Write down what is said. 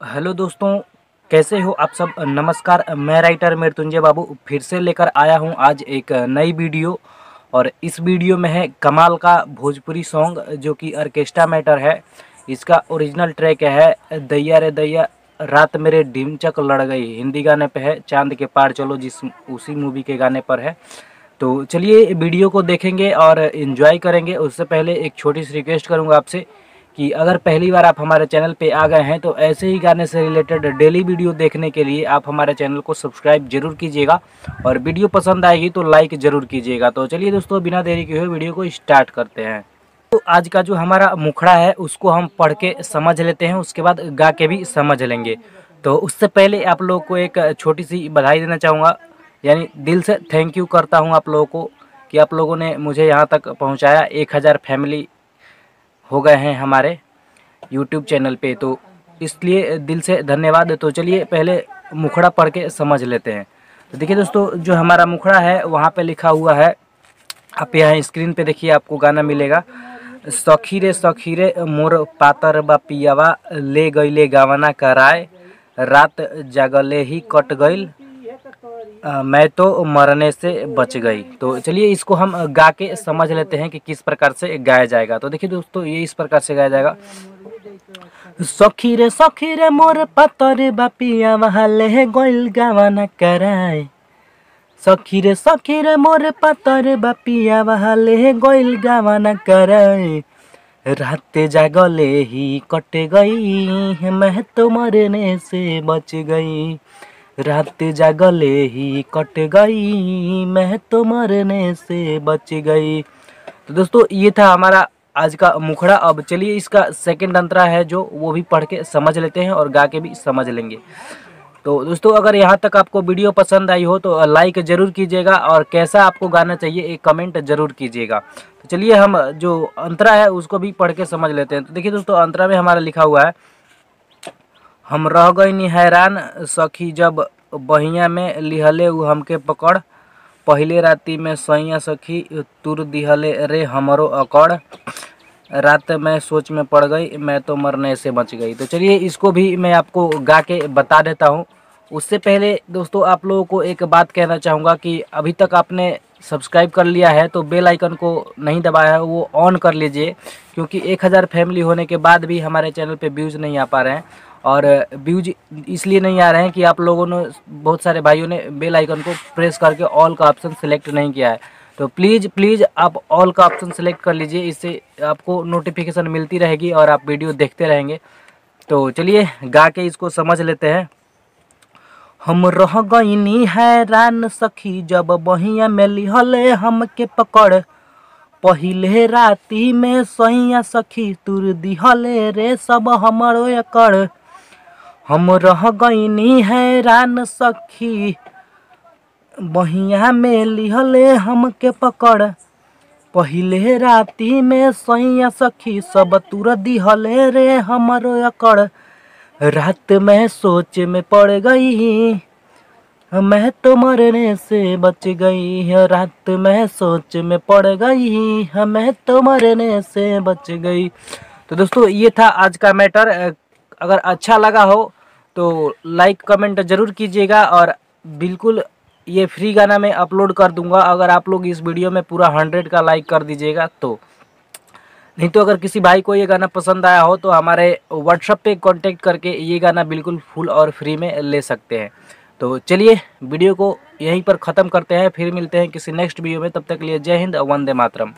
Hello दोस्तों, कैसे हो आप सब। नमस्कार, मैं राइटर मृत्युंजय बाबू फिर से लेकर आया हूं आज एक नई वीडियो। और इस वीडियो में है कमाल का भोजपुरी सॉन्ग जो कि ऑर्केस्ट्रा मैटर है। इसका ओरिजिनल ट्रैक है दैया रे दैया रात मेरे ढिमचक लड़ गई। हिंदी गाने पे है, चांद के पार चलो जिस उसी मूवी के गाने पर है। तो चलिए वीडियो को देखेंगे और इन्जॉय करेंगे। उससे पहले एक छोटी सी रिक्वेस्ट करूंगा आपसे कि अगर पहली बार आप हमारे चैनल पे आ गए हैं तो ऐसे ही गाने से रिलेटेड डेली वीडियो देखने के लिए आप हमारे चैनल को सब्सक्राइब जरूर कीजिएगा और वीडियो पसंद आएगी तो लाइक ज़रूर कीजिएगा। तो चलिए दोस्तों, बिना देरी के हुए वीडियो को स्टार्ट करते हैं। तो आज का जो हमारा मुखड़ा है उसको हम पढ़ के समझ लेते हैं, उसके बाद गा के भी समझ लेंगे। तो उससे पहले आप लोगों को एक छोटी सी बधाई देना चाहूँगा, यानी दिल से थैंक यू करता हूँ आप लोगों को कि आप लोगों ने मुझे यहाँ तक पहुँचाया। 1000 फैमिली हो गए हैं हमारे यूट्यूब चैनल पे, तो इसलिए दिल से धन्यवाद। तो चलिए पहले मुखड़ा पढ़ के समझ लेते हैं। तो देखिए दोस्तों, जो हमारा मुखड़ा है वहाँ पे लिखा हुआ है, आप यहाँ स्क्रीन पे देखिए आपको गाना मिलेगा। सखी रे मोर पातर बा पियावा ले गईले गावना कराए रात जागले ही कट गईल मैं तो मरने से बच गई। तो चलिए इसको हम गा के समझ लेते हैं कि किस प्रकार से गाया जाएगा। तो देखिए दोस्तों, ये इस प्रकार से गाया जाएगा। सखी रे मोर पतर बापिया वहाँ ले गोइल गावाना कराए। सखी रे मोर पतर बापिया वहाँ ले गोइल गावाना कराए रात जागले ही कट गई मैं तो मरने से बच गई। रात जागले ही कट गई मैं तो मरने से बच गई। तो दोस्तों, ये था हमारा आज का मुखड़ा। अब चलिए इसका सेकंड अंतरा है जो वो भी पढ़ के समझ लेते हैं और गा के भी समझ लेंगे। तो दोस्तों, अगर यहाँ तक आपको वीडियो पसंद आई हो तो लाइक ज़रूर कीजिएगा और कैसा आपको गाना चाहिए एक कमेंट ज़रूर कीजिएगा। तो चलिए हम जो अंतरा है उसको भी पढ़ के समझ लेते हैं। तो देखिए दोस्तों, अंतरा में हमारा लिखा हुआ है, हम रह गईनी हैरान सखी जब बहिया में लिहले उ हमके पकड़ पहिले राती में सैया सखी तुर दिहले रे हमरो अकड़ रात में सोच में पड़ गई मैं तो मरने से बच गई। तो चलिए इसको भी मैं आपको गा के बता देता हूँ। उससे पहले दोस्तों, आप लोगों को एक बात कहना चाहूँगा कि अभी तक आपने सब्सक्राइब कर लिया है तो बेल आइकन को नहीं दबाया है वो ऑन कर लीजिए, क्योंकि 1000 फैमिली होने के बाद भी हमारे चैनल पे व्यूज़ नहीं आ पा रहे हैं। और व्यूज इसलिए नहीं आ रहे हैं कि आप लोगों ने, बहुत सारे भाइयों ने बेल आइकन को प्रेस करके ऑल का ऑप्शन सेलेक्ट नहीं किया है। तो प्लीज़ आप ऑल का ऑप्शन सेलेक्ट कर लीजिए, इससे आपको नोटिफिकेशन मिलती रहेगी और आप वीडियो देखते रहेंगे। तो चलिए गा के इसको समझ लेते हैं। हम रह गईनी हैरान सखी जब बहिया में लिहले हमके पकड़ पहिले राती में सैया सखी तुर दिहले रे सब हमरो एकड़। हम रह गईनी हैरान सखी बहिया में लिहले हमके पकड़ पहिले राती में सैया सखी सब तुर दिहले रे हमरो एकड़ रात में सोच में पड़ गई मैं तो मरने से बच गई। रात में सोच में पड़ गई मैं तो मरने से बच गई। तो दोस्तों, ये था आज का मैटर। अगर अच्छा लगा हो तो लाइक कमेंट ज़रूर कीजिएगा और बिल्कुल ये फ्री गाना मैं अपलोड कर दूंगा अगर आप लोग इस वीडियो में पूरा 100 का लाइक कर दीजिएगा तो। नहीं तो अगर किसी भाई को ये गाना पसंद आया हो तो हमारे व्हाट्सएप पे कांटेक्ट करके ये गाना बिल्कुल फुल और फ्री में ले सकते हैं। तो चलिए वीडियो को यहीं पर ख़त्म करते हैं, फिर मिलते हैं किसी नेक्स्ट वीडियो में। तब तक के लिए जय हिंद, वंदे मातरम।